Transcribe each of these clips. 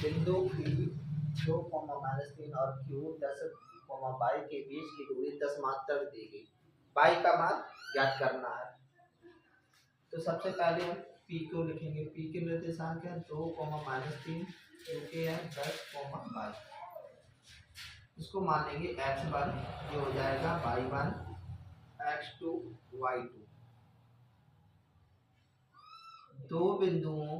बिंदु P 2, -3 और Q 10, y के बीच की दूरी 10 मात्र दी गई। y का मान ज्ञात करना है। तो सबसे पहले हम P को लिखेंगे। P के निर्देशांक है 2, -3, Q के है 10, y। इसको मान लेंगे x1, ये हो जाएगा y1, x2, y2। दो बिंदुओं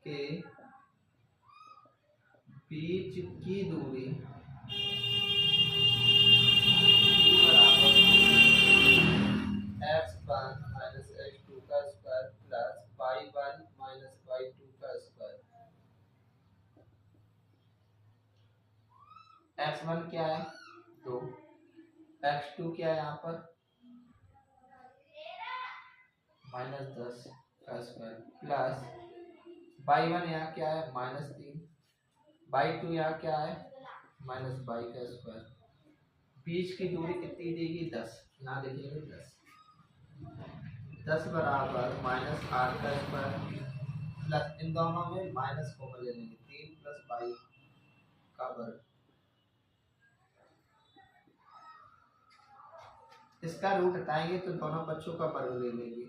के बीच की दूरी x1 - x2 का स्क्वायर प्लस y1 - y2 का स्क्वायर। x1 क्या है 2, x2 क्या है यहाँ पर -10 का स्क्वायर प्लस y1 यहाँ क्या है -3, y2 यहाँ क्या है -y का स्क्वायर। बीच की दूरी कितनी देगी 10, यहाँ देखेंगे 10 बराबर -8 का स्क्वायर प्लस इन दोनों में माइनस कॉमन ले लेंगे 3 + y का वर्ग। इसका रूट हटाएंगे तो दोनों बच्चों का वर्ग ले लेंगे।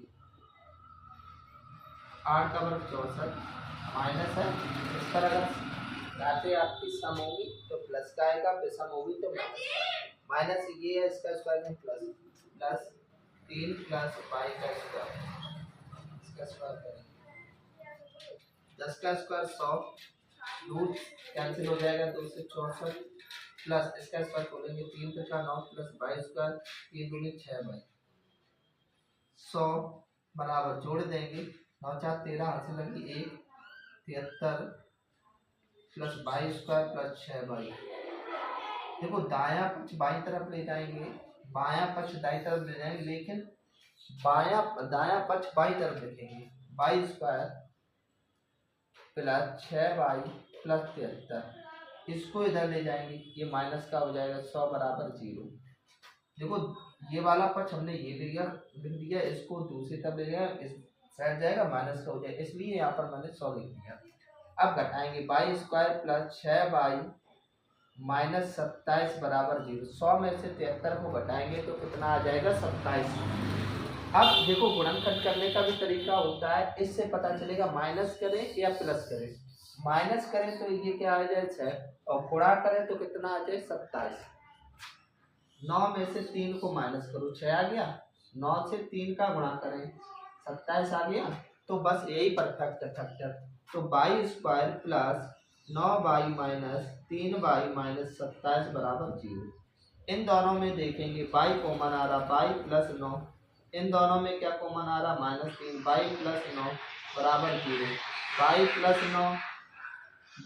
8 का वर्ग 64 माइनस है। इस पर अगर घाते आपकी सम होगी तो प्लस का आएगा, फिर सम होगी तो माइनस ये है इसका स्क्वायर में प्लस 3 + y का स्क्वायर। इसका स्क्वायर करेंगे 10 का स्क्वायर 100, रूट कैंसिल हो जाएगा 2 से 64 प्लस इसका स्क्वायर खोलेंगे 3 × 9 + y स्क्वायर 3 × 6 100 बराबर जोड़ देंगे 9 × 4 13 हाथ से लगी 1 73 plus y square plus 6y। देखो दायां पक्ष बाईं तरफ ले जाएंगे, बायां पक्ष दाईं तरफ ले जाएंगे, लेकिन दायां पक्ष बाईं तरफ लिखेंगे। y square plus 6y plus 73, इसको इधर ले जाएंगे, ये माइनस का हो जाएगा 100 बराबर 0। देखो ये वाला पक्ष हमने ये लिख दिया, इसको दूसरी तरफ ले गया, इस साइड जाएगा माइनस का हो जाएगा, इसलिए यहाँ पर मैंने 100 लिख दिया। अब घटाएंगे y square plus 6y minus 27 बराबर 0। 100 में से 73 को घटाएंगे तो कितना आ जाएगा 27। अब देखो गुणनखंड करने का भी तरीका होता है, इससे पता चलेगा माइनस करें या प्लस करें। माइनस करें तो ये क्या आ जाए 6 और गुणा करें तो कितना आ जाए 27। 9 में से 3 को माइनस करो 6 आ गया, 9 से 3 का गुणा करें 27 आ गया। तो बस यही परफेक्ट फैक्टर। तो y square plus 9y minus 3y minus 27 बराबर 0। इन दोनों में देखेंगे y कॉमन आ रहा, y प्लस 9, इन दोनों में क्या कॉमन आ रहा -3, y प्लस 9 बराबर 0, y प्लस 9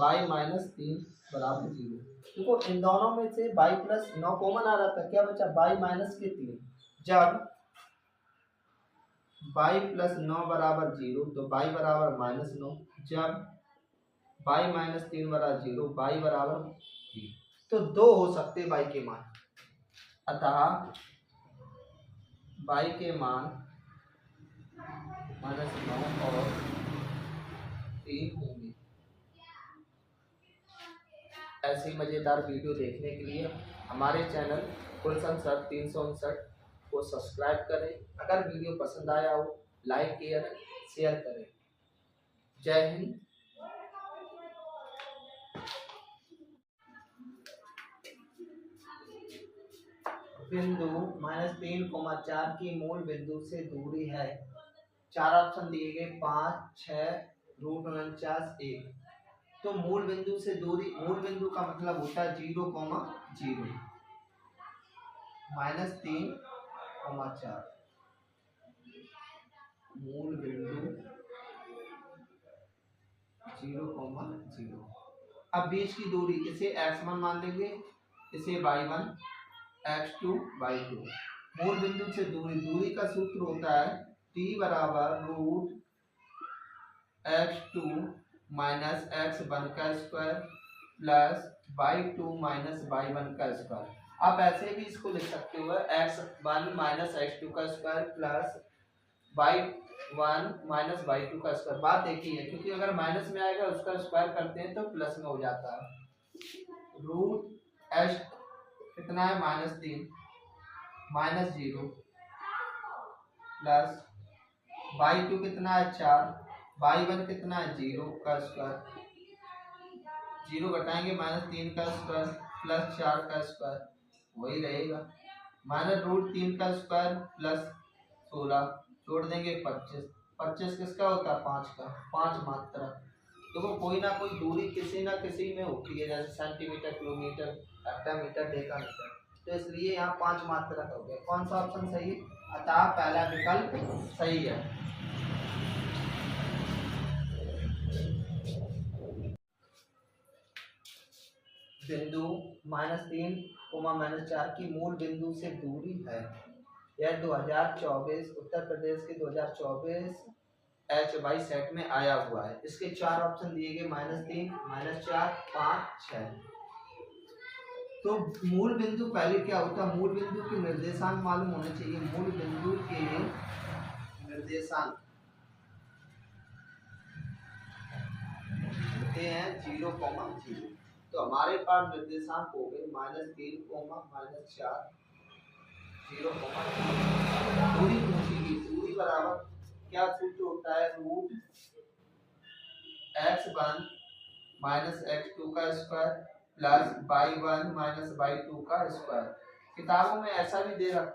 y माइनस 3 बराबर 0। देखो इन दोनों में से y प्लस 9 कॉमन आ रहा था, क्या बचा y माइनस के 3। जब y प्लस 9 बराबर 0 तो y बराबर -9, जब y माइनस 3 बराबर 0, y बराबर 3। तो दो हो सकते y के मान, अतः y के मान -9 और 3 होंगे। ऐसी मजेदार वीडियो देखने के लिए हमारे चैनल कुलसन सर 359 को सब्सक्राइब करें। अगर वीडियो पसंद आया हो लाइक शेयर करें। जय हिंद। बिंदु -3, 4 की मूल बिंदु से दूरी है। 4 ऑप्शन दिए गए 5, 6, √49, 1। तो मूल बिंदु से दूरी, मूल बिंदु का मतलब होता है 0, 0, -3, 4 मूल बिंदु 0, 0। अब बीच की दूरी, इसे x1 मान लेंगे, इसे y1, x2, y2। मूल बिंदु से दूरी, दूरी का सूत्र होता है t बराबर √x2 माइनस x1 का square plus y2 minus y1 का स्क्वायर। आप ऐसे भी इसको लिख सकते हो x1 माइनस x2 का square plus y1 minus y2 का स्क्वायर। बात एक ही है, क्योंकि अगर माइनस में आएगा उसका स्क्वायर करते हैं तो प्लस में हो जाता है। रूट एच कितना है -3 -0 प्लस y2 कितना है 4, y1 कितना है 0 का स्क्वायर, 0 घटाएंगे -3 का स्क्वायर प्लस 4 का स्क्वायर वही रहेगा, -√3 का स्क्वायर प्लस 16 छोड़ देंगे 25, 25 किसका होता है 5 का, 5 मात्रा। देखो कोई ना कोई दूरी किसी ना किसी में होती है, जैसे सेंटीमीटर, किलोमीटर, हेक्टामीटर, डेकामीटर, तो इसलिए यहाँ 5 मात्रा का हो गया। कौन सा ऑप्शन सही है? अतः पहला विकल्प सही है। बिंदु -3, -4 की मूल बिंदु से दूरी है। यह 2024 उत्तर प्रदेश के 2024 HY सेट में आया हुआ है। इसके 4 ऑप्शन दिए गए -3, -4, 5, 6। तो मूल बिंदु पहले क्या होता है? मूल बिंदु के निर्देशांक मालूम होने चाहिए। मूल बिंदु के निर्देशांक होते हैं 0,0। तो हमारे पास निर्देशांक हो गए -3, -4, 0,0। दूरी पूछेगी, दूरी बराबर क्या सूत्र होता है? रूट x1 माइनस x2 का square plus y1 minus y2 का स्क्वायर। किताबों में ऐसा भी दे रख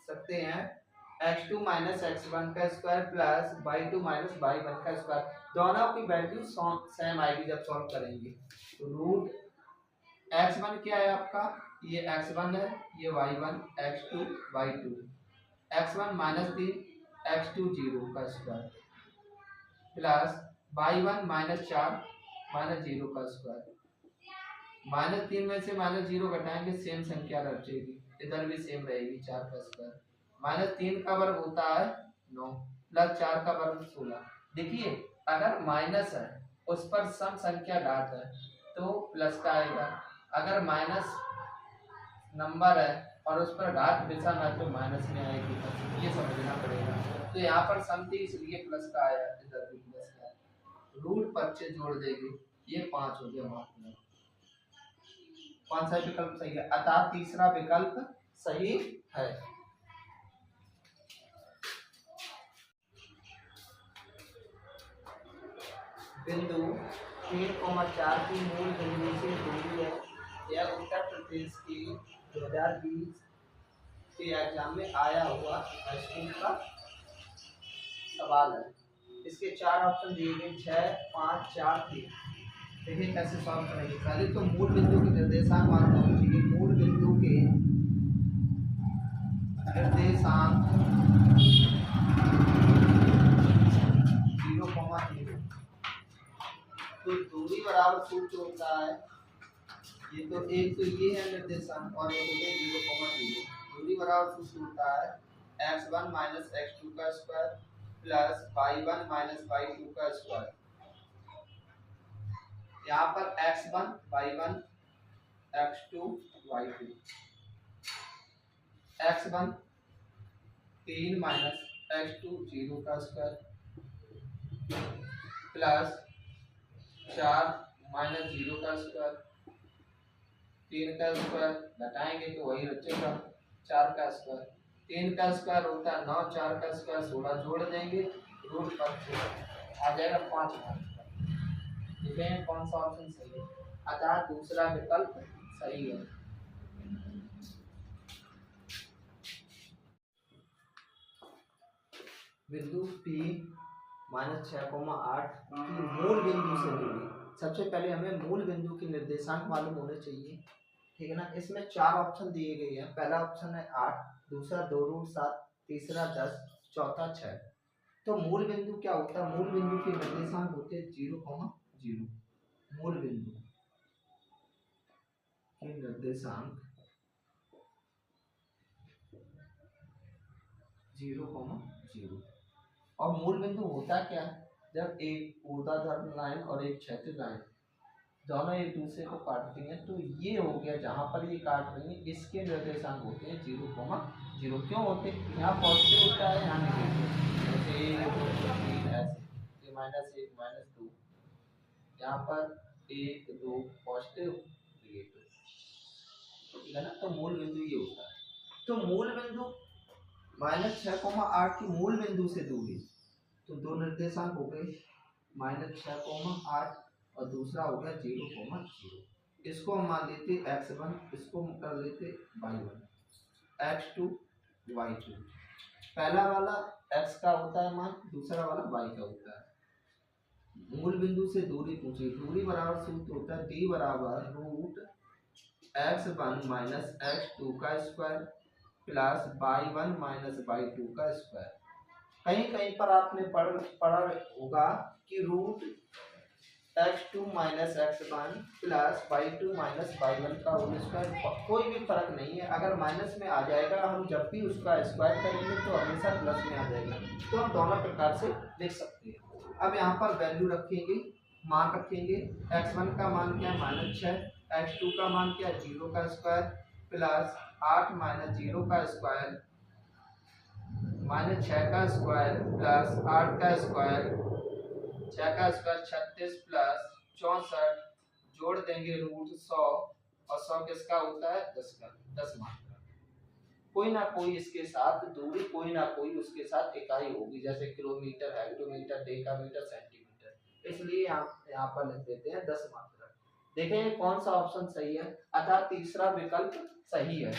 सकते हैं x2 माइनस x1 का square plus y2 minus y1 का स्क्वायर। दोनों की वैल्यू सेम आएगी जब सॉल्व करेंगे। तो रूट x1 क्या है आपका? ये x1 है, ये y1, x2 y2, x1 -3, x2 0 का स्क्वायर प्लस y1 -4 -0 का स्क्वायर। -3 में से -0 घटाएंगे सेम संख्या बचेगी, इधर भी सेम रहेगी 4 का स्क्वायर। -3 का वर्ग होता है 9 प्लस 4 का वर्ग 16। देखिए अगर माइनस है उस पर सम संख्या घात है तो प्लस का आएगा, अगर माइनस नंबर है और उस पर घात विषम है तो माइनस में आएगी। ये समझना पड़ेगा। तो यहाँ पर सम थी इसलिए प्लस का आया, इधर भी प्लस का आया। रूट 25 जोड़ देंगे, ये 5 हो गया मात्रा। कौन सा विकल्प सही है? अतः तीसरा विकल्प सही है। बिंदु 3,4 की मूल बिंदु से दूरी है। यह उत्तर प्रदेश की 2020 के एग्जाम में आया हुआ स्कूल का सवाल है। इसके 4 ऑप्शन दिए गए 6, 5, 4, 3। देखिए कैसे सॉल्व करेंगे। पहले तो मूल बिंदु के निर्देशांक मालूम होना चाहिए। मूल बिंदु के निर्देशांक 0,0। तो दूरी बराबर सूत्र होता है, ये तो एक तो ये है निर्देशांक और एक होता है 0,0। दूरी बराबर सूत्र होता है x1 माइनस x2 का square plus y1 minus y2 का स्क्वायर। यहाँ पर x1 y1 x2 y2, x1 3 minus x2 0 का स्क्वायर प्लस 4 माइनस 0 का स्क्वायर, 3 का स्क्वायर घटाएंगे तो वही बचेगा 4 का स्क्वायर। 3 का स्क्वायर होता है 9, 4 का स्क्वायर 16 जोड़ देंगे रूट 25 आ जाएगा 5 मात्रा। देखें कौन सा ऑप्शन सही है। अतः दूसरा विकल्प सही है। बिंदु P -6,8 की मूल बिंदु से दूरी। सबसे पहले हमें मूल बिंदु के निर्देशांक मालूम होने चाहिए, ठीक है ना। इसमें 4 ऑप्शन दिए गए हैं। पहला ऑप्शन है 8, दूसरा 2√7, तीसरा 10, चौथा 6। तो मूल बिंदु क्या होता है? मूल बिंदु के निर्देशांक होते हैं 0,0। मूल बिंदु के निर्देशांक 0,0। और मूल बिंदु होता क्या है? जब एक ऊर्ध्वाधर लाइन और एक क्षैतिज लाइन दोनों एक दूसरे को काटती हैं, तो ये हो गया जहां पर ये काट रही है, इसके निर्देशांक होते हैं 0,0। क्यों होते हैं? यहाँ पॉजिटिव होता है, यहाँ नेगेटिव। -1 -2, यहाँ पर 1 2 पॉजिटिव नेगेटिव, ठीक है ना। तो मूल बिंदु ये होता है। तो मूल बिंदु -6,8 की मूल बिंदु से दूरी, तो दो निर्देशांक हो गए -6,8 और दूसरा हो गया 0,0। इसको हम मान लेते x1, इसको कर लेते y1, x2 y2। पहला वाला x का होता है मान, दूसरा वाला y का होता है। मूल बिंदु से दूरी पूछी, दूरी बराबर सूत्र होता है d बराबर √x1 माइनस x2 का square plus y1 minus y2 का स्क्वायर। कहीं कहीं पर आपने पढ़ा होगा कि √x2 minus x1 plus y2 minus y1 का होल स्क्वायर। कोई भी फर्क नहीं है, अगर माइनस में आ जाएगा, हम जब भी उसका स्क्वायर करेंगे तो हमेशा प्लस में आ जाएगा, तो हम दोनों प्रकार से लिख सकते हैं। अब यहाँ पर वैल्यू रखेंगे, मान रखेंगे। x1 का मान क्या है -6, x2 का मान क्या है 0 का स्क्वायर प्लस 8 माइनस 0 का स्क्वायर -6 का स्क्वायर प्लस 8 का स्क्वायर, 6 का स्क्वायर 36 प्लस 64, जोड़ देंगे √100 और 100 किसका होता है 10 का, 10 मात्रा। कोई ना कोई इसके साथ दूरी, कोई ना कोई उसके साथ इकाई होगी, जैसे किलोमीटर, हेक्टोमीटर, डेकामीटर, सेंटीमीटर, इसलिए यहाँ पर लिख देते हैं 10 मात्रा। देखें कौन सा ऑप्शन सही है, अतः तीसरा विकल्प सही है।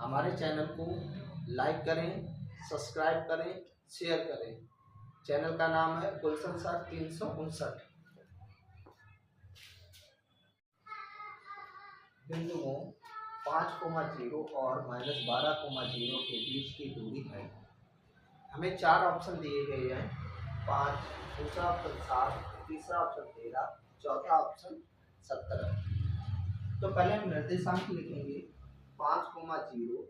हमारे चैनल को लाइक करें, सब्सक्राइब करें, शेयर करें। चैनल का नाम है गुलशन सर 359। बिंदुओं 5,0 और -12,0 के बीच की दूरी है। हमें 4 ऑप्शन दिए गए हैं, 5, दूसरा ऑप्शन 7, तीसरा ऑप्शन 13, चौथा ऑप्शन 17। तो पहले हम निर्देशांक लिखेंगे 5,0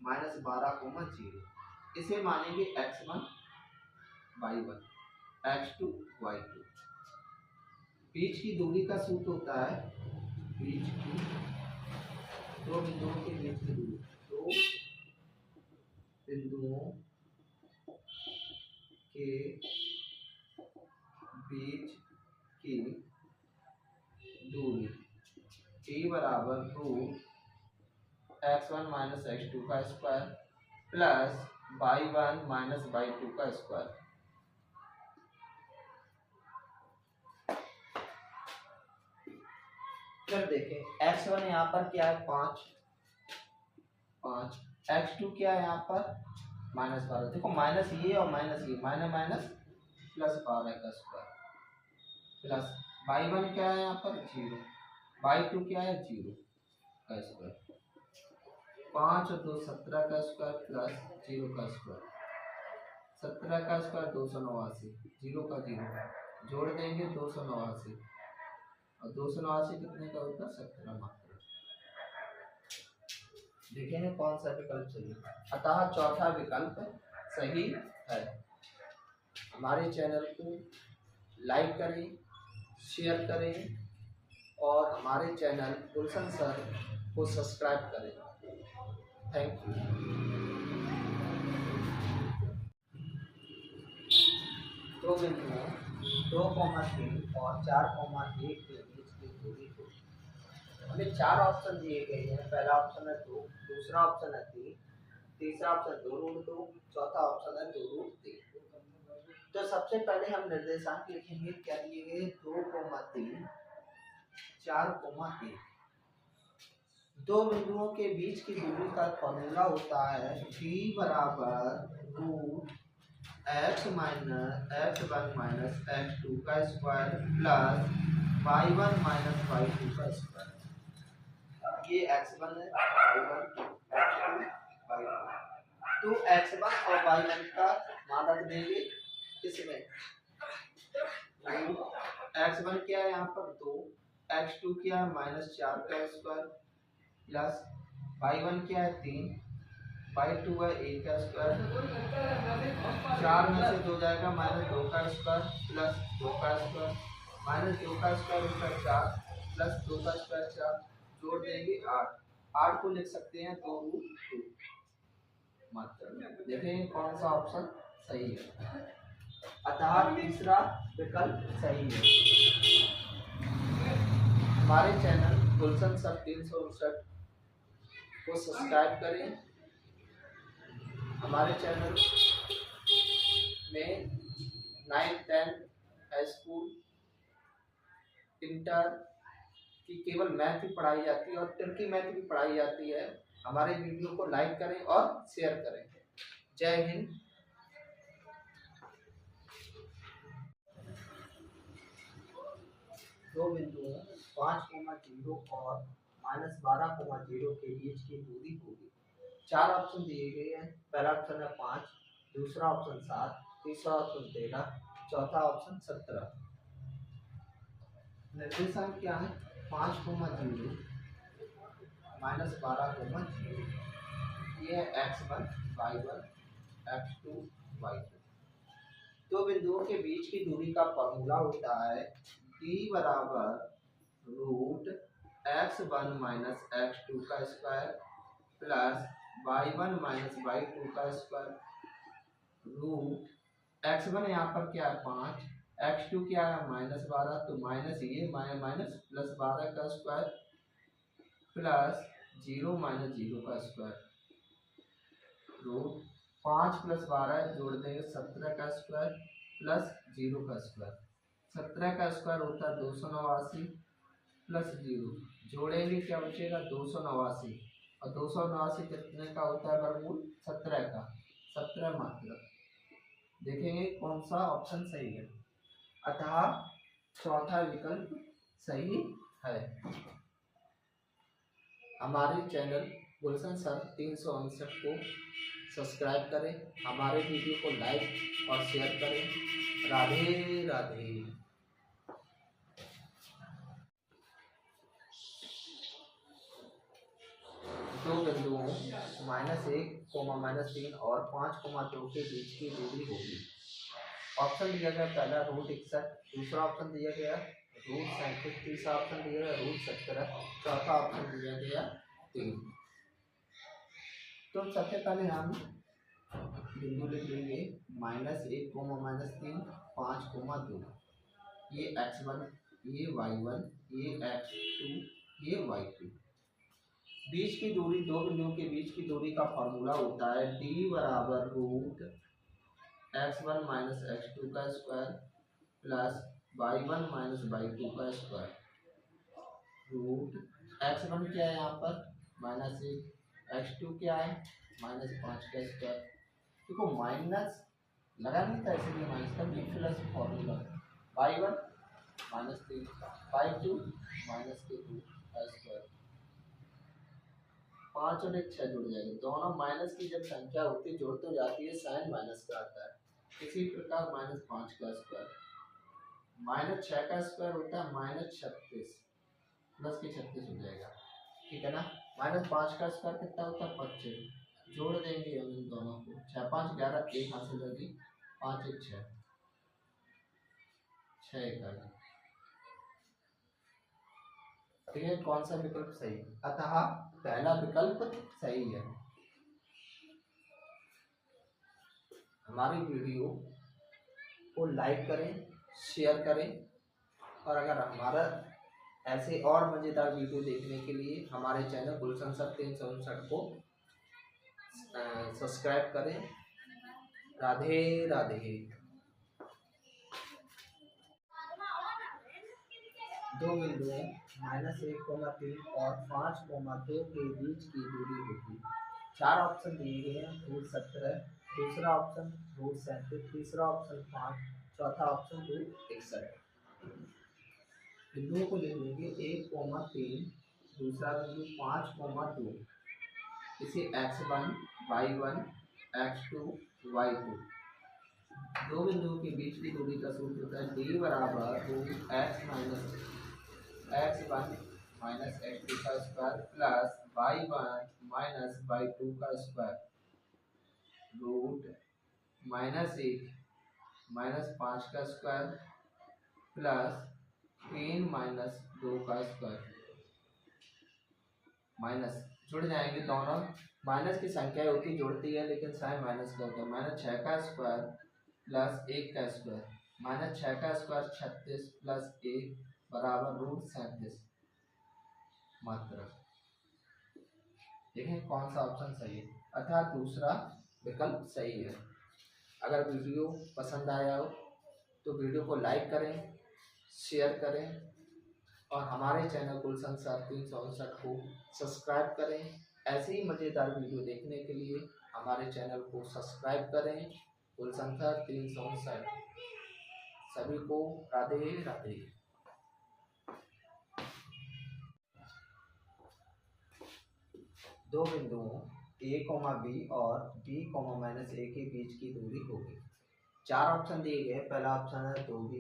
-12,0, इसे मानेंगे x1 y1, x2 y2। बीच की दूरी का सूत्र होता है, बीच की, दो बिंदुओं के बीच की दूरी, दो बिंदुओं के बीच की दूरी t बराबर √x1 माइनस x2 का square plus y1 minus y2 का स्क्वायर। फिर देखें x1 यहाँ पर क्या है 5, x2 क्या है यहाँ पर -12। देखो माइनस ये और माइनस ये, माइनस प्लस 12 का स्क्वायर प्लस y1 क्या है यहाँ पर 0, y2 क्या है 0 का स्क्वायर, 5 और 2 17 का स्क्वायर प्लस 0 का स्क्वायर, 17 का स्क्वायर 289, 0 का 0, जोड़ देंगे 289 और 289 कितने का होता है 17 मात्रा। देखेंगे कौन सा विकल्प सही है, अतः चौथा विकल्प सही है। हमारे चैनल को लाइक करें, शेयर करें और हमारे चैनल गुलशन सर को सब्सक्राइब करें। Thank you. दो बिंदुओं 2,3 और 4,1 के बीच की दूरी को हमें 4 ऑप्शन दिए गए हैं। पहला ऑप्शन है 2, दूसरा ऑप्शन है 3, तीसरा ऑप्शन 2√2, चौथा ऑप्शन है 2√3। तो सबसे पहले हम निर्देशांक लिखेंगे, क्या दिए गए 2,3 4,1। दो बिंदुओं के बीच की दूरी का फॉर्मूला होता है t बराबर √x1 माइनस x2 का square plus y1 minus y2 का स्क्वायर। ये x1 है, y1, x2, y2। तो x1 और y1 का मान रख देंगे इसमें। x1 क्या है यहाँ पर 2, x2 क्या है -4 का स्क्वायर प्लस y1 क्या है 3, y2 है 1 का स्क्वायर, 4 में से 2 जाएगा -2 का स्क्वायर प्लस 2 का स्क्वायर, -2 का स्क्वायर उसका 4 प्लस 2 का स्क्वायर 4, जोड़ देंगे 8 को लिख सकते हैं 2√2 मात्रक। देखें कौन सा ऑप्शन सही है, अतः तीसरा विकल्प सही है। हमारे चैनल गुलशन सर 359 को सब्सक्राइब करें। हमारे चैनल में 9th 10th high school inter की केवल मैथ ही पढ़ाई जाती है और टर्की मैथ भी पढ़ाई जाती है। हमारे वीडियो को लाइक करें और शेयर करें। जय हिंद। दो बिंदुओं 5,0 और -12,0 के बीच की दूरी होगी। चार ऑप्शन दिए गए हैं। पहला ऑप्शन है 5, दूसरा ऑप्शन 7, तीसरा ऑप्शन 13, चौथा ऑप्शन 17। निर्देशांक क्या है? 5,0 -12,0, ये है x1 y1 x2 y2। दो बिंदुओं के बीच की दूरी का फॉर्मूला होता है d बराबर रूट x1 माइनस x2 का square plus y1 minus y2 का स्क्वायर रूट x1 यहाँ पर क्या है 5, x2 क्या है -12, तो माइनस ये माइनस प्लस 12 का स्क्वायर प्लस 0 माइनस 0 का स्क्वायर रूट 5 प्लस 12 जोड़ देंगे 17 का स्क्वायर प्लस 0 का स्क्वायर। 17 का स्क्वायर होता है 289 प्लस 0 जोड़ेंगे क्या बचेगा 289 और 289 कितने का होता है वर्गमूल 17 का, 17 मात्र। देखेंगे कौन सा ऑप्शन सही है, अतः चौथा विकल्प सही है। हमारे चैनल गुलशन सर 359 को सब्सक्राइब करें, हमारे वीडियो को लाइक और शेयर करें। राधे राधे। दो बिंदुओं -1, -3 और 5,2 के बीच की दूरी होगी। ऑप्शन दिया गया पहला √61, दूसरा ऑप्शन दिया गया √37, तीसरा ऑप्शन दिया गया √17, चौथा ऑप्शन दिया गया 3। तो सबसे पहले हम बिंदु लिख लेंगे -1, -3, 5,2, ये x1, ये y1, ये x2, ये y2। बीच की दूरी, दो बिंदुओं के बीच की दूरी का फॉर्मूला होता है d बराबर रूट x1 माइनस x2 का square plus y1 minus y2 का स्क्वायर रूट x1 क्या है यहाँ पर -1, x2 क्या है -5 का स्क्वायर। देखो माइनस लगा नहीं था इसलिए माइनस का प्लस फॉर्मूला y1 -3 y2 -2 का स्क्वायर। 5 और 1 6 जुड़ जाएंगे। दोनों माइनस की जब संख्या होती है जोड़ तो जाती है साइन माइनस का आता है। इसी प्रकार -5 का स्क्वायर -6 का स्क्वायर होता है -36 प्लस के 36 हो जाएगा, ठीक है ना। -5 का स्क्वायर कितना होता है 25, जोड़ देंगे हम इन दोनों को 6 5 11 1 हासिल होगी 5 1 6 6 इकाई। ठीक है, कौन सा विकल्प सही, अतः पहला विकल्प सही है। हमारी वीडियो को लाइक करें, शेयर करें और अगर हमारा ऐसे और मज़ेदार वीडियो देखने के लिए हमारे चैनल गुलशन सर 359 को सब्सक्राइब करें। राधे राधे। दो बिंदुओं -1, 3 और 5,2 के बीच की दूरी होगी। चार ऑप्शन दिए गए हैं √17, दूसरा ऑप्शन √37, तीसरा ऑप्शन 5, चौथा ऑप्शन √61। बिंदुओं को लिख लेंगे 1,3, दूसरा बिंदु 5,2, इसे x1 y1 x2 y2। दो बिंदुओं के बीच की दूरी का सूत्र होता है d बराबर x minus x1 minus x2 का square plus y1 minus y2 का स्क्वायर रूट -1 -5 का स्क्वायर प्लस 3 -2 का स्क्वायर। माइनस जुड़ जाएंगे दोनों माइनस की संख्या होती जुड़ती है लेकिन साइन माइनस का होता है। माइनस 6 का स्क्वायर प्लस 1 का स्क्वायर, माइनस 6 का स्क्वायर 36 प्लस 1 बराबर रूट 37 मात्रा। देखें कौन सा ऑप्शन सही है, अर्थात दूसरा विकल्प सही है। अगर वीडियो पसंद आया हो तो वीडियो को लाइक करें, शेयर करें और हमारे चैनल गुलशन सर 359 को सब्सक्राइब करें। ऐसे ही मज़ेदार वीडियो देखने के लिए हमारे चैनल को सब्सक्राइब करें। गुलशन सर 359। सभी को राधे राधे। दो बिंदुओं a, b और b, -a के बीच की दूरी होगी। चार ऑप्शन दिए गए। पहला ऑप्शन है 2b,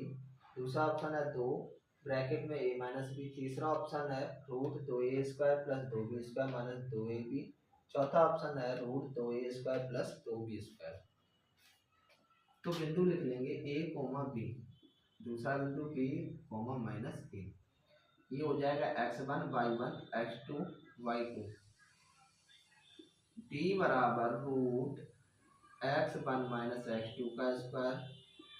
दूसरा ऑप्शन है 2 ब्रैकेट में a - b, तीसरा ऑप्शन है root 2a² plus 2b² minus 2ab, चौथा ऑप्शन है रूट 2a² प्लस 2b²। तो बिंदु लिख लेंगे a, b, दूसरा बिंदु b, -a। ये हो जाएगा x1 y1 x2 y2। d बराबर रूट x1 - x2 का स्क्वायर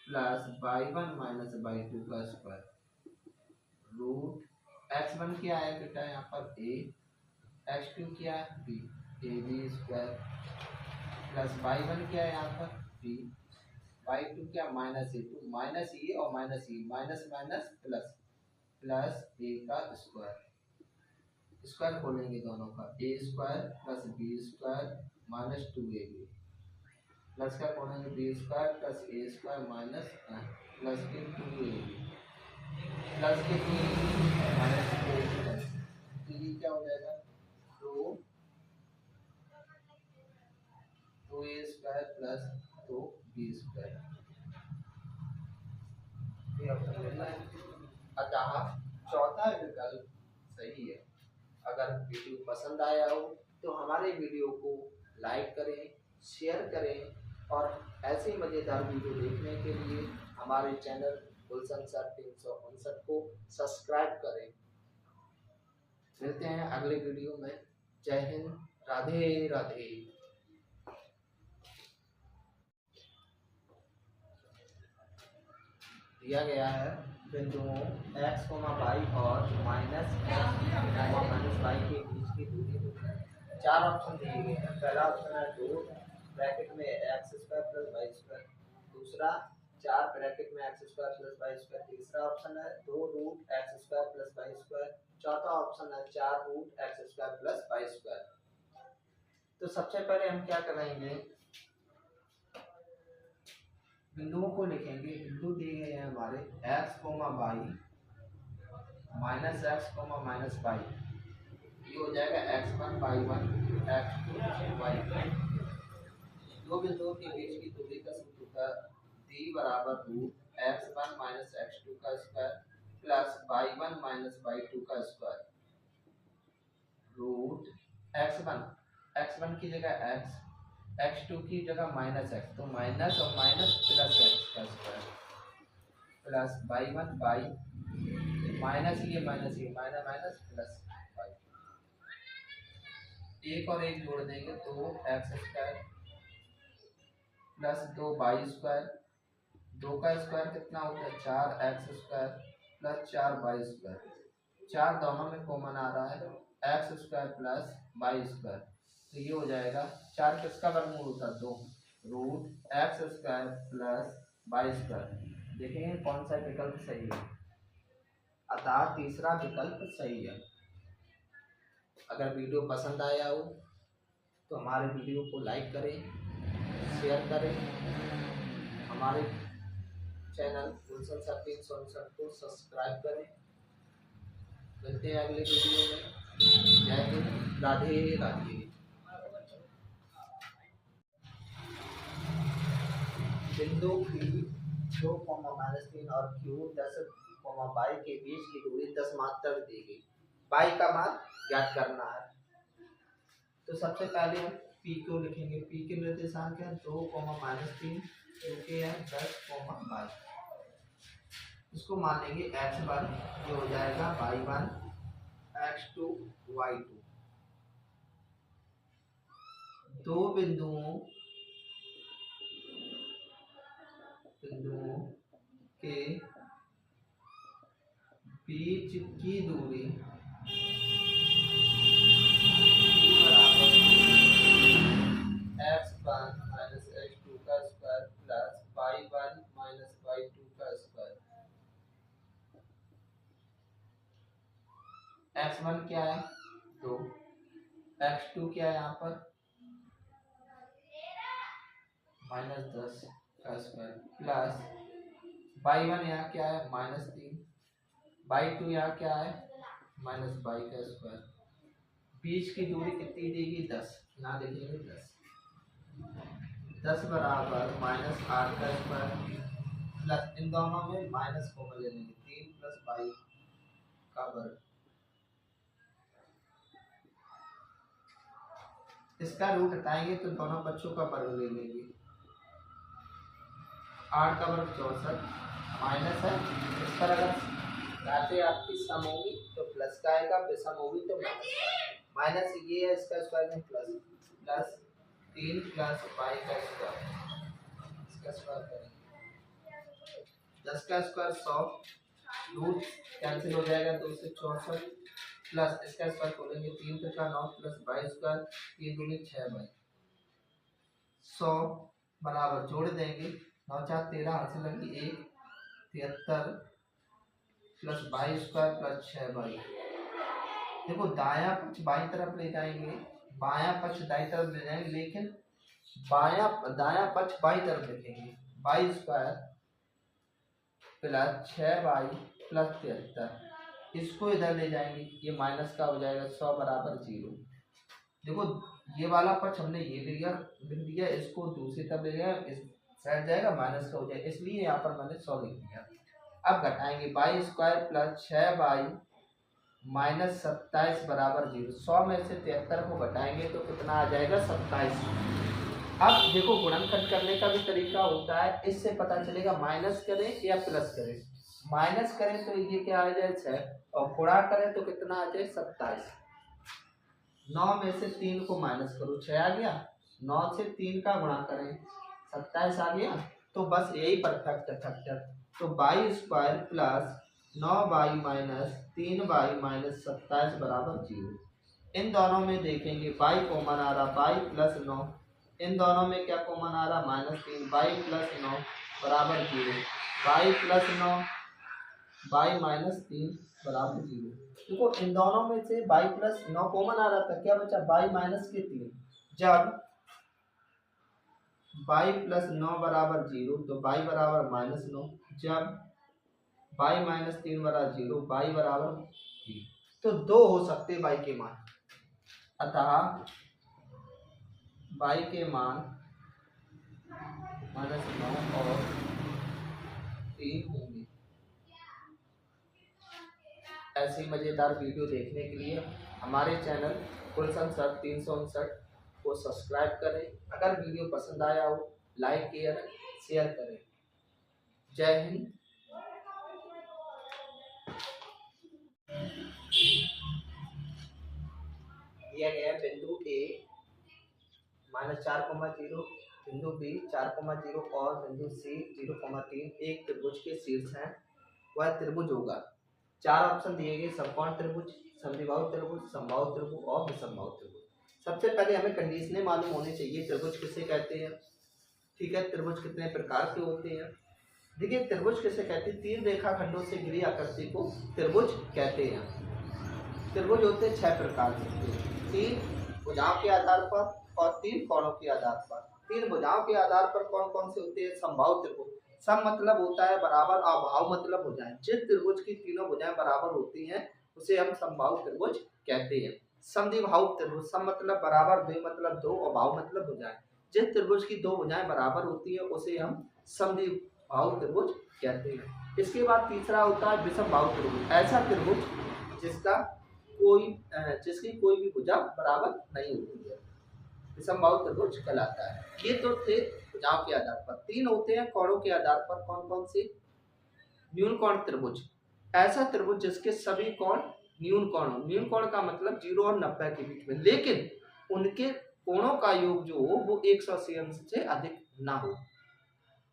प्लस y1 - y2 का स्क्वायर। रूट x1 क्या है बेटा यहाँ पर a, x2 क्या है b, ab² प्लस y1 क्या है यहाँ पर b, y2 क्या -a2 माइनस ए और minus A, minus minus plus plus a का स्क्वायर। स्क्वायर खोलेंगे दोनों का, a² plus b² minus 2ab plus का खोलेंगे b² plus a² minus plus के 2ab प्लस के 2ab माइनस 2ab। तो ये क्या हो जाएगा 2a² प्लस 2b²। अतः चौथा विकल्प सही है। अगर वीडियो पसंद आया हो तो हमारे वीडियो को लाइक करें, शेयर करें और ऐसे मज़ेदार वीडियो देखने के लिए हमारे चैनल गुलशन सर 359 को सब्सक्राइब करें। मिलते हैं अगले वीडियो में। जय हिंद, राधे राधे। दिया गया है बिंदुओं x, y और -y के बीच की दूरी। चार ऑप्शन दिए गए हैं। पहला ऑप्शन है 2 ब्रैकेट में x² प्लस y², दूसरा 4 ब्रैकेट में x² प्लस y², तीसरा ऑप्शन है 2 रूट x² प्लस y², चौथा ऑप्शन है 4 रूट x² प्लस y²। तो सबसे पहले हम क्या करेंगे, बिंदुओं को लिखेंगे। बिंदु दिए गए हैं हमारे x, y -x, -y। ये हो जाएगा x1 y1 x2 y2। दो बिंदुओं के बीच की दूरी का सूत्र होता है d बराबर रूट x1 - x2 का स्क्वायर प्लस y1 - y2 का स्क्वायर। रूट x1 की जगह x, x2 की जगह -x, तो माइनस और माइनस प्लस x का स्क्वायर प्लस y1 माइनस ये माइनस माइनस प्लस y। एक और एक जोड़ देंगे तो x² प्लस 2y²। 2 का स्क्वायर कितना होता है 4x² प्लस 4y²। 4 दोनों में कॉमन आ रहा है x² प्लस y²। तो ये हो जाएगा 4 किसका वर्गमूल होता है 2, रूट x² प्लस y²। देखेंगे कौन सा विकल्प सही है, अतः तीसरा विकल्प सही है। अगर वीडियो पसंद आया हो तो हमारे वीडियो को लाइक करें, शेयर करें, हमारे चैनल गुलशन सर 359 को सब्सक्राइब करें। मिलते हैं अगले वीडियो में। जय हिंद, राधे राधे। बिंदु P 2, -3 और Q 10, y के बीच की दूरी 10 मात्र दी गई। y का मान ज्ञात करना है। तो सबसे पहले हम P को लिखेंगे। P के निर्देशांक है 2, -3, Q के है 10, y। इसको मान लेंगे x1, ये हो जाएगा y1 x2 y2। दो बिंदुओं के बीच की दूरी x1 माइनस x2 का square plus y1 minus y2 का स्क्वायर। x1 क्या है 2, x2 क्या है यहाँ पर -10 का स्क्वायर प्लस y1 यहाँ क्या है -3, y2 यहाँ क्या है -y का स्क्वायर। बीच की दूरी कितनी देगी 10, यहाँ देखेंगे 10 बराबर -8 का स्क्वायर प्लस इन दोनों में माइनस कॉमन ले लेंगे 3 प्लस y का वर्ग। इसका रूट हटाएंगे तो दोनों बच्चों का वर्ग ले लेंगे। 8 का वर्ग 64 माइनस है। इस पर अगर घाते आपकी सम होगी तो प्लस का आएगा, विषम होगी तो माइनस ये है इसका स्क्वायर में प्लस 3 प्लस y का स्क्वायर, इसका स्क्वायर करेंगे 10 का स्क्वायर 100, रूट कैंसिल हो जाएगा 2 से 64 प्लस इसका स्क्वायर खोलेंगे 3 का 9 प्लस y स्क्वायर 3 दूनी 6y 100 बराबर जोड़ देंगे 9 4 13 हाथ से लगी 1 73 plus y square plus 6y। देखो दायां पक्ष बाईं तरफ ले जाएंगे, बायां पक्ष दाईं तरफ ले जाएंगे, लेकिन दायां पक्ष बाईं तरफ लिखेंगे y square plus 6y plus 73। इसको इधर ले जाएंगे, ये माइनस का हो जाएगा 100 बराबर 0। देखो ये वाला पक्ष हमने ये लिख दिया, इसको दूसरी तरफ ले गया, इस साइड जाएगा माइनस का हो जाएगा, इसलिए यहाँ पर मैंने 100 लिख दिया। अब घटाएंगे y square plus 6y minus 27 बराबर 0। 100 में से 73 को घटाएंगे तो कितना आ जाएगा 27। अब देखो गुणनखंड करने का भी तरीका होता है, इससे पता चलेगा माइनस करें या प्लस करें। माइनस करें तो ये क्या आ जाए 6 और गुणा करें तो कितना आ जाए 27। 9 में से 3 को माइनस करो 6 आ गया, 9 से 3 का गुणा करें 27 आ गया, तो बस यही परफेक्ट फैक्टर। तो y square plus 9y minus 3y minus 27 बराबर 0। इन दोनों में देखेंगे y कॉमन आ रहा y प्लस 9, इन दोनों में क्या कॉमन आ रहा -3 y प्लस 9 बराबर 0, y प्लस 9 y माइनस 3 बराबर 0। देखो इन दोनों में से y प्लस 9 कॉमन आ रहा था, क्या बचा y माइनस के 3। जब y प्लस 9 बराबर 0 तो y बराबर -9, जब y माइनस 3 बराबर 0 y बराबर 3। तो 2 हो सकते y के मान, अतः y के मान -9 और 3 होंगे। ऐसी मज़ेदार वीडियो देखने के लिए हमारे चैनल कुलसन सर 359 को सब्सक्राइब करें। अगर वीडियो पसंद आया हो लाइक शेयर करें। जय हिंद। दिया गया है बिंदु A -4,0, बिंदु B 4,0 और बिंदु C 0,3 एक त्रिभुज के शीर्ष हैं। वह त्रिभुज होगा। 4 ऑप्शन दिए गए, समकोण त्रिभुज, समद्विबाहु त्रिभुज, समबाहु त्रिभुज और विषमबाहु त्रिभुज। सबसे पहले हमें कंडीशनें मालूम होनी चाहिए, त्रिभुज किसे कहते हैं, ठीक है, त्रिभुज कितने प्रकार के होते हैं। देखिए त्रिभुज किसे कहते हैं, 3 रेखाखंडों से घिरी आकृति को त्रिभुज कहते हैं। त्रिभुज होते हैं 6 प्रकार के, 3 भुजाओं के आधार पर और 3 कोणों के आधार पर। 3 भुजाओं के आधार पर कौन कौन से होते हैं, समबाहु त्रिभुज। सम मतलब होता है बराबर, अभाव मतलब भुजाएं। जिस त्रिभुज की तीनों भुजाएं बराबर होती हैं उसे हम समबाहु त्रिभुज कहते हैं। समद्विबाहु त्रिभुज, सम मतलब बराबर, द्वि मतलब 2 और बाहु मतलब भुजाएं। जिस त्रिभुज की 2 भुजाएं बराबर होती है उसे हम समद्विबाहु त्रिभुज कहते हैं। इसके बाद तीसरा होता है विषमबाहु त्रिभुज, ऐसा त्रिभुज जिसकी कोई भी भुजा बराबर नहीं होती है, विषमबाहु त्रिभुज कहलाता है। ये तो थे भुजाओं के आधार पर। 3 होते हैं कोणों के आधार पर, कौन कौन से, न्यून कोण त्रिभुज, ऐसा त्रिभुज जिसके सभी कोण न्यून कोण हो। न्यून कोण का मतलब 0 और 90 के बीच में, लेकिन उनके कोणों का योग जो हो वो 180 अंश से अधिक ना हो,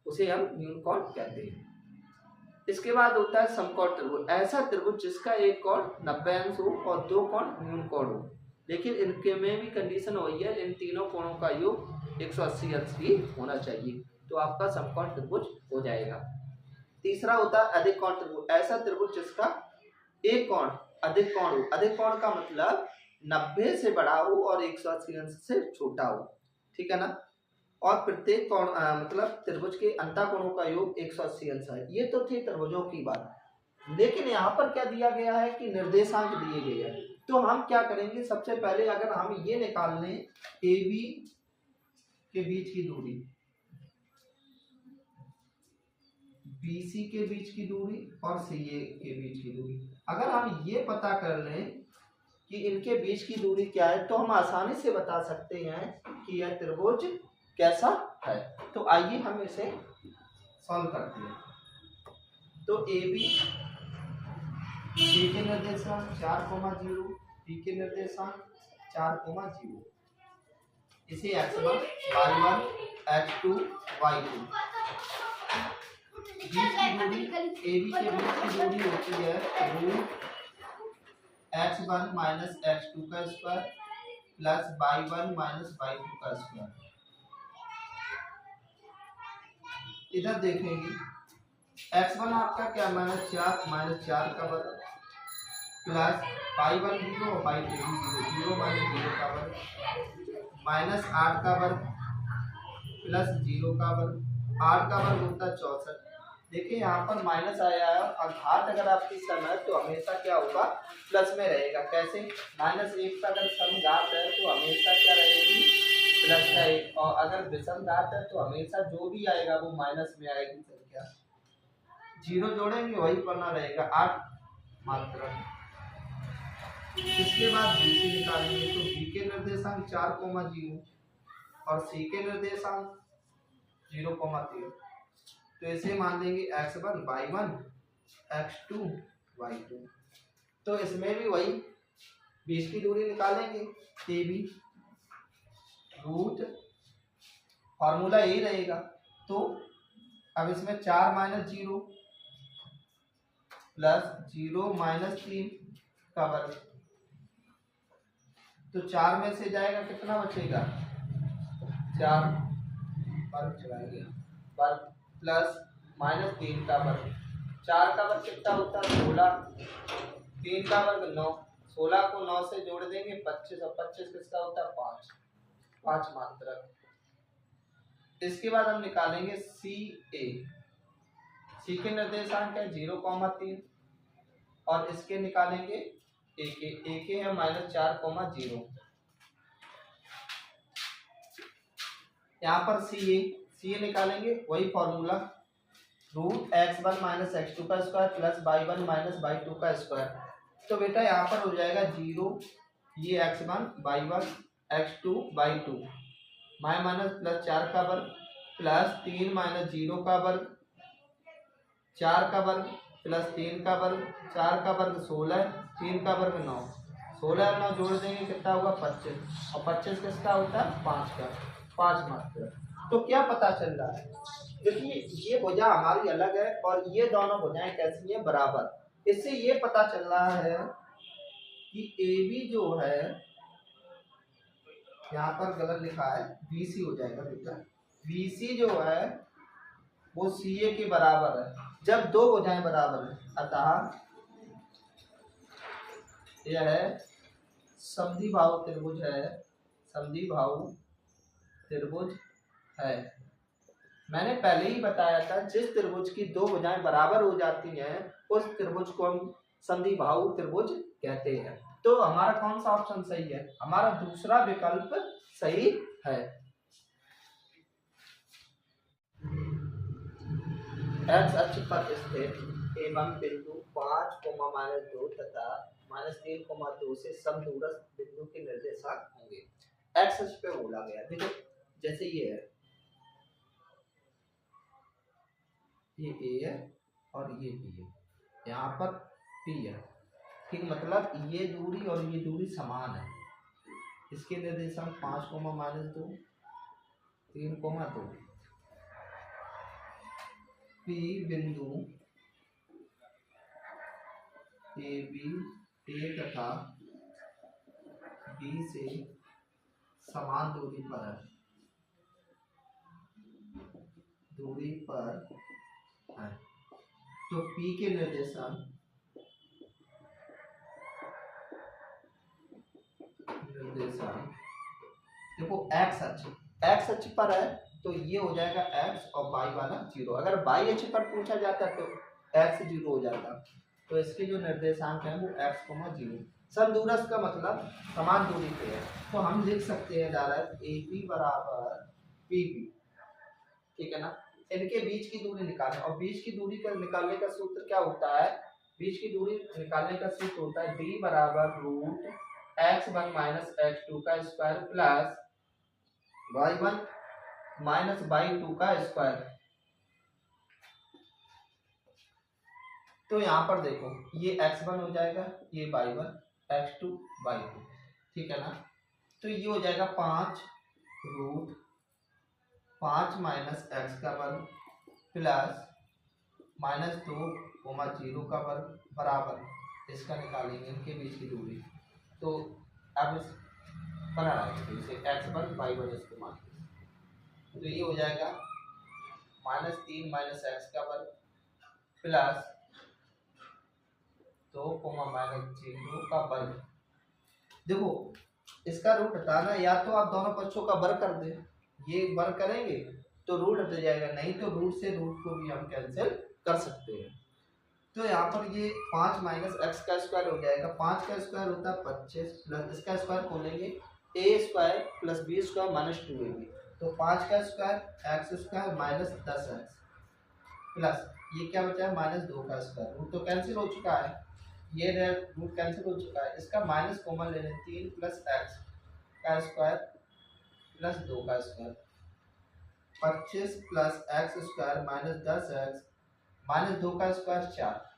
उसे हम न्यून कोण कहते हैं। इसके बाद होता है समकोण त्रिभुज, ऐसा त्रिभुज जिसका एक कोण 90 अंश हो और दो कोण न्यून कोण हो, लेकिन इनके में भी कंडीशन वही है, इन तीनों कोणों का योग 180 अंश ही होना चाहिए, तो आपका समकोण त्रिभुज हो जाएगा। तीसरा होता है अधिक कोण त्रिभुज, ऐसा त्रिभुज जिसका एक कोण अधिक कोण हो, अधिक कोण का मतलब 90 से बड़ा हो और 180 अंश से छोटा हो, ठीक है ना। और प्रत्येक कोण मतलब त्रिभुज के अंतःकोणों का योग 180 अंश है। ये तो थी त्रिभुजों की बात, लेकिन यहाँ पर क्या दिया गया है कि निर्देशांक दिए गए हैं। तो हम क्या करेंगे, सबसे पहले अगर हम ये निकाल लें ए बी के बीच की दूरी, BC के बीच की दूरी और CA के बीच की दूरी, अगर हम ये पता कर लें कि इनके बीच की दूरी क्या है, तो हम आसानी से बता सकते हैं कि यह त्रिभुज कैसा है। तो आइए हम इसे सॉल्व करते हैं। तो AB के निर्देशांक 4,0, B के निर्देशांक 4,0, इसे x1 y1 x2 y2, AB के बीच की दूरी होती है x1 माइनस x2 का square plus y1 minus y2 का स्क्वायर। इधर देखेंगे x1 आपका क्या माइनस 4 का वर्ग प्लस y1 0 और y2 0 माइनस 0 का वर्ग माइनस 8 का वर्ग प्लस 0 का वर्ग, 8 का वर्ग होता है 64। देखिए यहाँ पर माइनस आया है और घात अगर आपकी सम है तो हमेशा क्या होगा, प्लस में रहेगा। कैसे, -1 का अगर सम घात है तो हमेशा क्या रहेगी, प्लस का 1, और अगर विषम घात है तो हमेशा जो भी आएगा वो माइनस में आएगी संख्या। 0 जोड़ेंगे वही पढ़ना रहेगा 8 मात्रा। इसके बाद BC निकालेंगे, तो B के निर्देशांक 4,0 और C के निर्देशांक 0,3, तो इसे मान लेंगे x1 y1 x2 y2। तो इसमें भी वही बीच की दूरी निकालेंगे, AB रूट फॉर्मूला यही रहेगा। तो अब इसमें 4 माइनस 0 प्लस 0 माइनस 3 का वर्ग, तो 4 में से जाएगा कितना बचेगा, 4 वर्ग चलाएंगे वर्ग प्लस माइनस 3 का वर्ग, 4 का वर्ग कितना होता है 16, 3 का वर्ग 9, 16 को 9 से जोड़ देंगे 25 और 25 किसका होता है 5 मात्रा। इसके बाद हम निकालेंगे CA, C के निर्देशांक है 0,3 और इसके निकालेंगे AK है -4,0। यहाँ पर CA निकालेंगे वही formula, root x1 minus x2 का square plus y1 minus y2 का स्क्वायर। तो बेटा यहाँ पर हो जाएगा 0, ये x1 y1 x2 y2 minus plus 4 का वर्ग प्लस 3 माइनस 0 का वर्ग, 4 का वर्ग प्लस 3 का वर्ग, 4 का वर्ग 16, 3 का वर्ग 9, 16 और 9 जोड़ देंगे कितना होगा 25, और 25 किसका होता है 5 का, 5 मात्रा। तो क्या पता चल रहा है, देखिए ये भुजा हमारी अलग है और ये दोनों भुजाएं कैसी हैं, बराबर। इससे ये पता चल रहा है कि AB जो है, यहाँ पर गलत लिखा है BC हो जाएगा बेटा, BC जो है वो CA के बराबर है जब दो भुजाएं बराबर है, अतः यह है समद्विबाहु त्रिभुज है, समद्विबाहु त्रिभुज है। मैंने पहले ही बताया था जिस त्रिभुज की दो भुजाएं बराबर हो जाती हैं उस त्रिभुज को हम समद्विबाहु त्रिभुज कहते हैं। तो हमारा कौन सा ऑप्शन सही है, हमारा दूसरा विकल्प सही है। x अक्ष पर स्थित एवं बिंदु 5,-2 तथा -3,2 से समदूरस्थ बिंदु के निर्देशांक होंगे। x अक्ष पे बोला गया, देखो जैसे ये है, ये A है और ये B है, यहाँ पर P है, ठीक, मतलब ये दूरी और ये दूरी समान है, इसके निर्देशांक 5, -2, 3, 2। P बिंदु ए बी ए तथा बी से समान दूरी पर है, तो P के निर्देशांक देखो एक्स अक्ष पर है तो ये हो जाएगा x और y वाला 0। अगर y अक्ष पर पूछा जाता तो x 0 हो जाता। तो इसके जो निर्देशांक है वो x, 0। समदूरस्थ का मतलब समान दूरी पे है, तो हम लिख सकते हैं डायरेक्ट AP बराबर PB। ठीक है ना। इनके बीच की दूरी निकालें, और बीच की दूरी का निकालने का सूत्र क्या होता है? बीच की दूरी निकालने का सूत्र होता है d बराबर √x1 - x2 का स्क्वायर प्लस y1 - y2 का स्क्वायर। तो यहाँ पर देखो ये x1 हो जाएगा, ये y1, x2 y2। ठीक है ना। तो ये हो जाएगा 5√5 - x का वर्ग प्लस -2, 0 का वर्ग बराबर इसका निकालेंगे इनके बीच की दूरी। तो अब इस बना रहा इसे x1 y1 इस्तेमाल। तो ये हो जाएगा -3 - x का वर्ग प्लस 2, -0 का वर्ग। देखो इसका रूट हटाना, या तो आप दोनों पक्षों का वर्ग कर दे, ये वर्ग करेंगे तो रूट हट जाएगा, नहीं तो रूट से रूट को भी हम कैंसिल कर सकते हैं। तो यहाँ पर ये 5 - x का स्क्वायर हो जाएगा। 5 का स्क्वायर होता है 25 प्लस इसका स्क्वायर खोलेंगे a² + b² - 2ab। तो 5 का स्क्वायर x² - 10x प्लस ये क्या बचा है -2 का स्क्वायर। रूट तो कैंसिल हो चुका है, ये रूट कैंसिल हो चुका है, इसका माइनस कॉमन ले लें। 3 + x का स्क्वायर प्लस 2 का स्क्वायर 25 + x² - 10x -2 का स्क्वायर 4।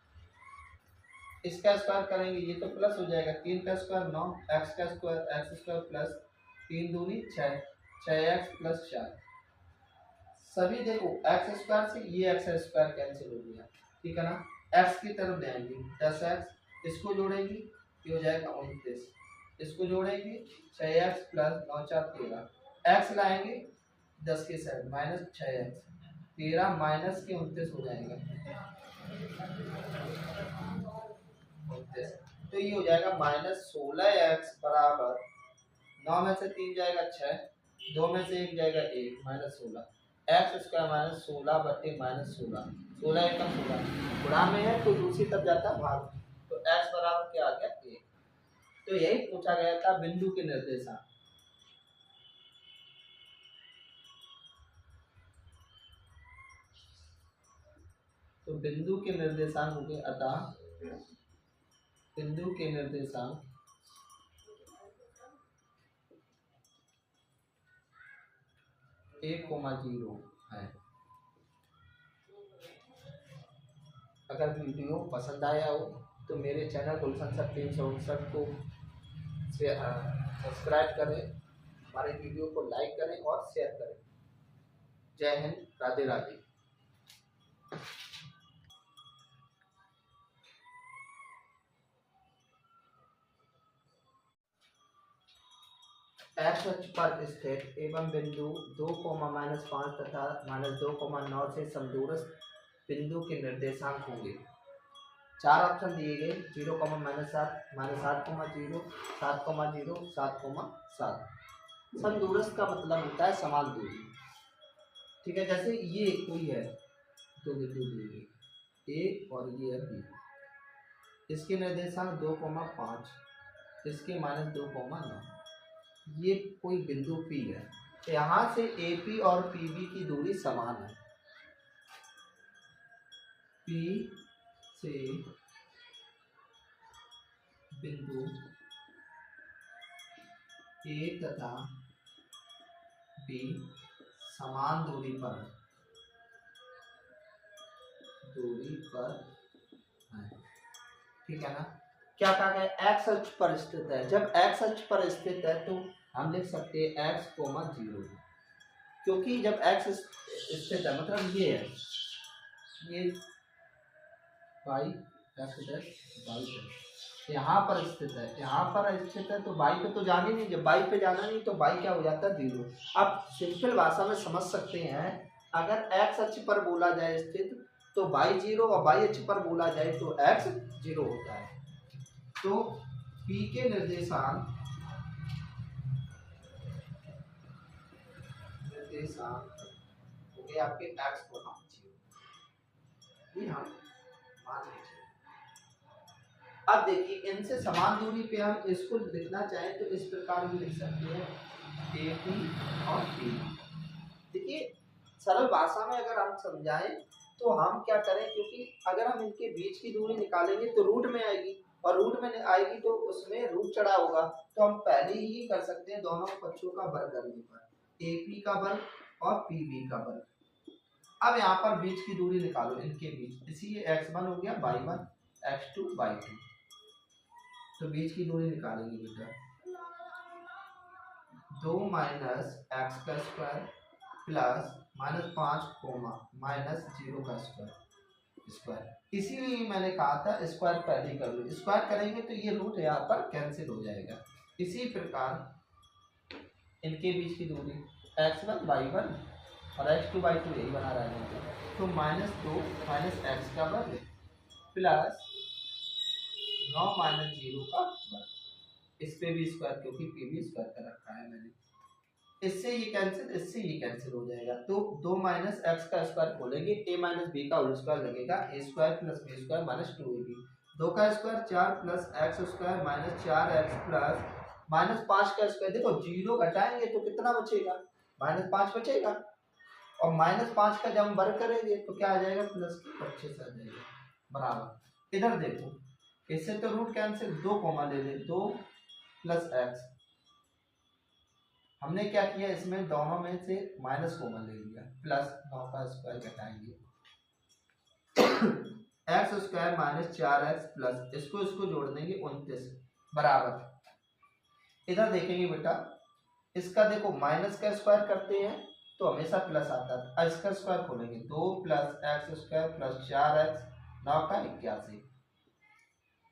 इसका स्क्वायर करेंगे ये तो प्लस हो जाएगा। 3 का स्क्वायर 9, x का स्क्वायर x² प्लस 3 दूनी 6, 6x + 4। सभी देखो x² से ये x² कैंसिल हो गया। ठीक है ना। x की तरफ ले आएंगे 10x, इसको जोड़ेंगे ये हो जाएगा 29, इसको जोड़ेंगे 6x + 9 × 4 13, x लाएंगे 10 के साइड -6x 13 माइनस के 29 हो जाएगा 29। तो ये हो जाएगा -16x बराबर 9 में से 3 जाएगा 6, 2 में से 1 जाएगा 1 -16 x² - 16/-16, 16 एकम 16 गुणा में है तो दूसरी तरफ जाता है भाग। तो x बराबर क्या आ गया 1। तो यही पूछा गया था बिंदु के निर्देशांक। तो बिंदु के निर्देशांक हो गए, अतः बिंदु के निर्देशांक (1, 0) है। अगर वीडियो पसंद आया हो तो मेरे चैनल गुलशन सर 359 को सब्सक्राइब करें, हमारे वीडियो को लाइक करें और शेयर करें। जय हिंद, राधे राधे। x अक्ष पर स्थित एवं बिंदु 2, -5 तथा -2, 9 से समदूरस्थ बिंदु के निर्देशांक होंगे। 4 ऑप्शन दिए गए 0, -7, -8, 0, 7, 0, 7, 7। समदूरस्थ का मतलब होता है समान दूरी। ठीक है। जैसे ये कोई है, दो बिंदु दिए गए ए और ये है बी, इसके निर्देशांक 2, 5, इसके -2, 9। ये कोई बिंदु P है, यहाँ से AP और PB की दूरी समान है। P से बिंदु A तथा B समान दूरी पर है। ठीक है ना। क्या कहा गया? x अक्ष पर स्थित है। जब x अक्ष पर स्थित है तो हम लिख सकते हैं x कोमा 0, क्योंकि जब x स्थित है मतलब ये है, ये y यहाँ पर स्थित है, यहाँ पर स्थित है, तो y पे तो जाना ही नहीं, जब y पे जाना नहीं तो y क्या हो जाता है 0। अब सिंपल भाषा में समझ सकते हैं, अगर x अक्ष पर बोला जाए स्थित तो y 0 और y अक्ष पर बोला जाए तो x 0 होता है। तो P के निर्देशांक हो गए आपके x को हम 0, ये हम मान लीजिए। अब देखिए इनसे समान दूरी पे हम इसको लिखना चाहें तो इस प्रकार भी लिख सकते हैं AP और PB। देखिए सरल भाषा में अगर हम समझाएं तो हम क्या करें, क्योंकि अगर हम इनके बीच की दूरी निकालेंगे तो रूट में आएगी, और रूट में आएगी तो उसमें रूट चढ़ा होगा, तो हम पहले ही कर सकते हैं दोनों पक्षों का वर्ग करने पर AP का वर्ग और PB का वर्ग। अब यहाँ पर बीच की दूरी निकालो इनके बीच, इसीलिए x1 हो गया y1 x2 y2, तो बीच की दूरी निकालेंगे बेटा 2 माइनस एक्स का स्क्वायर प्लस -5 कोमा -0 का स्क्वायर। इसीलिए मैंने कहा था स्क्वायर पहले कर लो, स्क्वायर करेंगे तो ये रूट यहाँ पर कैंसिल हो जाएगा। इसी प्रकार इनके बीच की दूरी x1 y1 और x2 y2 यही बना रहा है, तो -2 माइनस एक्स का वर्ग प्लस 9 माइनस 0 का वर्ग, इस पे भी स्क्वायर क्योंकि पी भी स्क्वायर कर रखा है मैंने, इससे ये कैंसिल, इससे ये कैंसिल हो जाएगा। तो 2 माइनस एक्स का स्क्वायर खोलेंगे, a माइनस बी का होल स्क्वायर लगेगा, a square plus b square minus 2ab, 2 का square 4 plus x square minus 4x plus -5 का स्क्वायर। देखो 0 घटाएंगे तो कितना बचेगा, -5 बचेगा, और -5 का जब हम वर्ग करेंगे तो क्या आ जाएगा, प्लस 25 आ जाएगा बराबर। इधर देखो इससे तो रूट कैंसिल, 2 कॉमा ले ले, 2 प्लस एक्स, हमने क्या किया इसमें दोनों में से माइनस कॉमन ले लिया, प्लस 9 का स्क्वायर घटाएंगे x square minus 4x plus इसको जोड़ देंगे 29 बराबर। इधर देखेंगे बेटा इसका देखो माइनस का स्क्वायर करते हैं तो हमेशा प्लस आता है, इसका स्क्वायर खोलेंगे 2 plus x square plus 4x 9 का 81।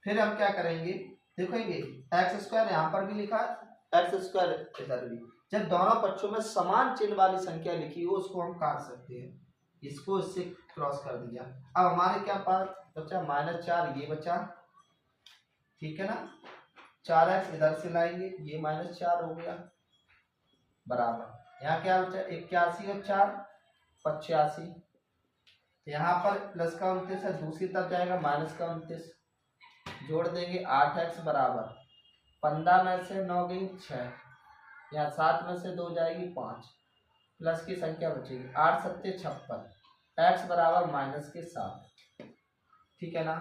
फिर हम क्या करेंगे, देखेंगे एक्स स्क्वायर यहाँ पर भी लिखा है, एक्स स्क्वायर इधर भी, जब दोनों पक्षों में समान चिन्ह वाली संख्या लिखी हो उसको हम काट सकते हैं, इसको इससे क्रॉस कर दिया। अब हमारे क्या पास बचा, -4 ये बचा, ठीक है ना, 4x इधर से लाएंगे, ये -4 हो गया बराबर, यहाँ क्या बचा 81 और 4 85, यहाँ पर प्लस का 29 है, दूसरी तरफ जाएगा माइनस का 29, जोड़ देंगे 8x बराबर 15 में से 9 गई 6, यहाँ 7 में से 2 जाएगी 5, प्लस की संख्या बचेगी 8 7 56, x बराबर माइनस के 7, ठीक है ना।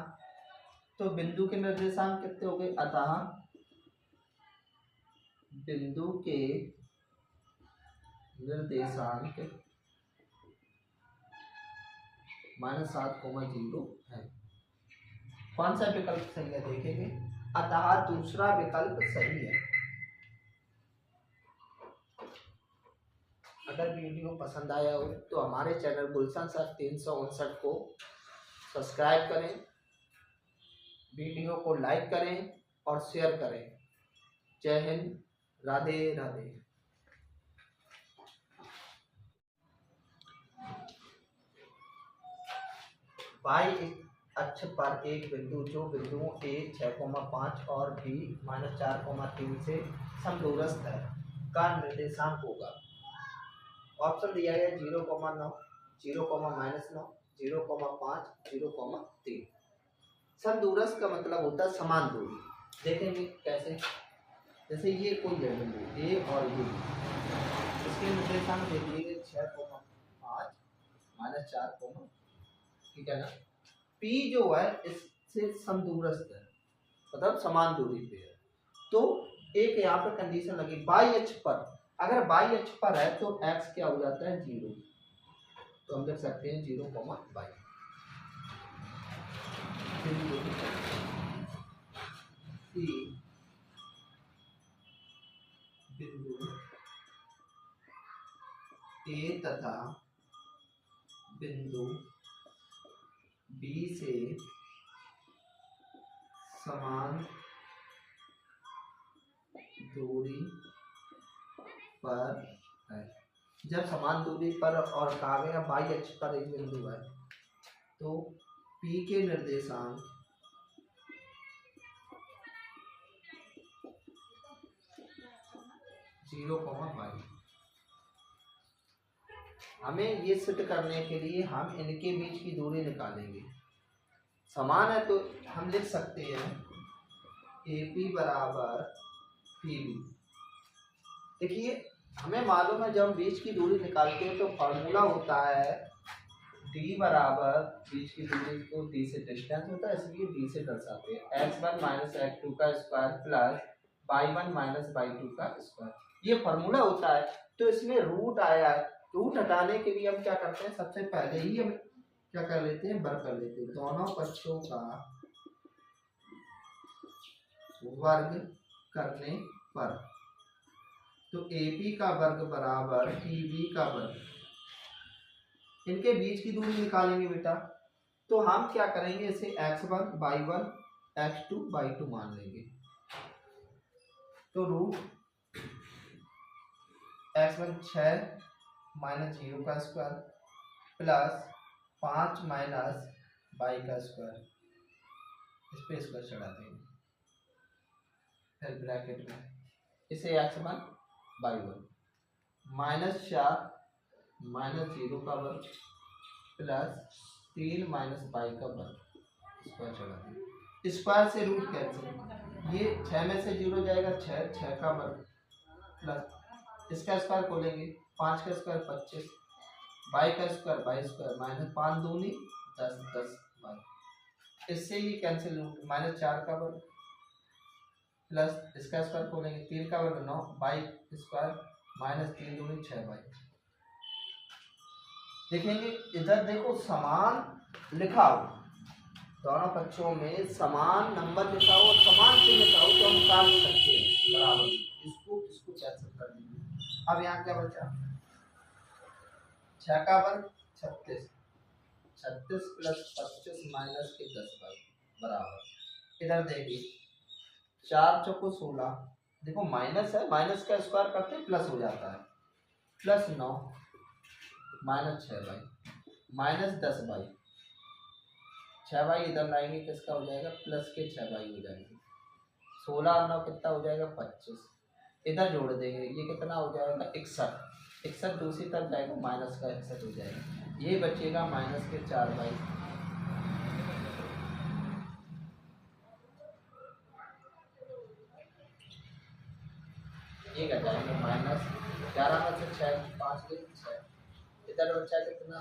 तो बिंदु के निर्देशांक कितने हो गए, अतः बिंदु के निर्देशांक -7,0 है। कौन सा विकल्प सही है देखेंगे, अतः दूसरा विकल्प सही है। अगर वीडियो पसंद आया हो तो हमारे चैनल गुलशन सर 359 को सब्सक्राइब करें, वीडियो को लाइक करें और शेयर करें। जय हिंद, राधे राधे। y अक्ष पर एक बिंदु जो बिंदुओं a 6,5 और b -4,3 से समदूरस्थ है का निर्देशांक होगा। ऑप्शन दिया गया 0,9, 0,-9, 0,5, 0,3। समदूरस्थ का मतलब होता है समान दूरी। देखेंगे कैसे, जैसे ये कोई है बिंदु a और b, इसके निर्देशांक दे दिए 6,5 -4, ठीक है ना। P जो है इससे समदूरस्थ है, मतलब समान दूरी पे है। तो एक यहाँ पर कंडीशन लगी, y अक्ष पर, अगर y अक्ष पर है तो x क्या हो जाता है 0, तो हम लिख सकते हैं 0,y। बिंदु ए तथा बिंदु बी से समान दूरी पर है। जब समान दूरी पर और कहा गया बाई अक्ष पर एक बिंदु है तो P के निर्देशांक जीरो कॉमा बाई। हमें ये सिद्ध करने के लिए हम इनके बीच की दूरी निकालेंगे। समान है तो हम लिख सकते हैं AP बराबर PB। देखिए हमें मालूम है जब हम बीच की दूरी निकालते हैं तो फॉर्मूला होता है D बराबर बीच की दूरी को D से डिस्टेंस होता है इसलिए D से दर्शाते हैं x1 माइनस x2 का square plus y1 minus y2 का स्क्वायर। ये फॉर्मूला होता है। तो इसमें रूट आया है, रूट हटाने के लिए हम क्या करते हैं, सबसे पहले ही हम क्या कर लेते हैं, वर्ग कर लेते हैं दोनों पक्षों का वर्ग करने पर। तो AP का वर्ग बराबर PB का वर्ग। इनके बीच की दूरी निकालेंगे बेटा तो हम क्या करेंगे, इसे x1 y1 x2 y2 मान लेंगे। तो रूट x1 6 माइनस 0 का स्क्वायर प्लस 5 माइनस y का स्क्वायर, इस पे स्क्वायर चढ़ा देंगे फिर ब्रैकेट में इसे x1 y1 माइनस 4 माइनस 0 का वर्ग प्लस 3 माइनस y का वर्ग, स्क्वायर चढ़ा देंगे। स्क्वायर से रूट कैंसिल, ये 6 में से 0 जाएगा 6 का वर्ग प्लस इसका स्क्वायर खोलेंगे 5 का स्क्वायर 25 y का स्क्वायर y स्क्वायर माइनस 5 दूनी 10 y। इससे ये कैंसिल, रूट माइनस 4 का वर्ग प्लस इसका स्क्वायर खोलेंगे 3 का वर्ग 9 y स्क्वायर माइनस 3 दूनी 6y। देखेंगे इधर देखो समान लिखा हो, दोनों पक्षों में समान नंबर लिखा हो और समान से लिखा हो तो हम काट सकते हैं बराबर, इसको कैंसिल कर देंगे। अब यहाँ क्या बचा, 6 का वर्ग 36 प्लस 25 माइनस के 10y बराबर। इधर देखिए 4 चौको 16, देखो माइनस है, माइनस का स्क्वायर करते हैं प्लस हो जाता है, plus 9 minus 6y minus 10y। 6y इधर लाएंगे किसका हो जाएगा, प्लस के 6y हो जाएंगे। 16 और 9 कितना हो जाएगा 25, इधर जोड़ देंगे ये कितना हो जाएगा 61 दूसरी तरफ जाएगा माइनस का 61 हो जाएगा, ये बचेगा माइनस के 4y। ये क्या जाएंगे माइनस 11 में से 6 5 के 6, इधर बचा कितना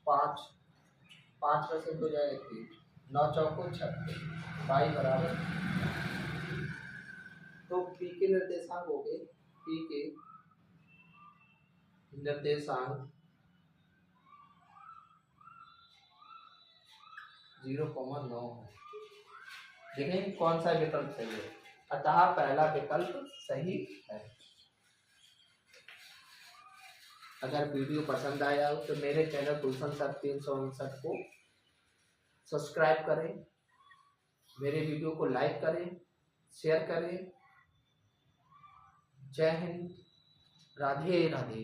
5 में से 2 जाएगा 3, 9 चौको 36 y बराबर। तो P के निर्देशांक हो गए, P के निर्देशांक 0,9 है। देखें कौन सा विकल्प सही है, अतः पहला विकल्प सही है। अगर वीडियो पसंद आया हो तो मेरे चैनल गुलशन सर 359 को सब्सक्राइब करें, मेरे वीडियो को लाइक करें, शेयर करें। जय हिंद, राधे राधे।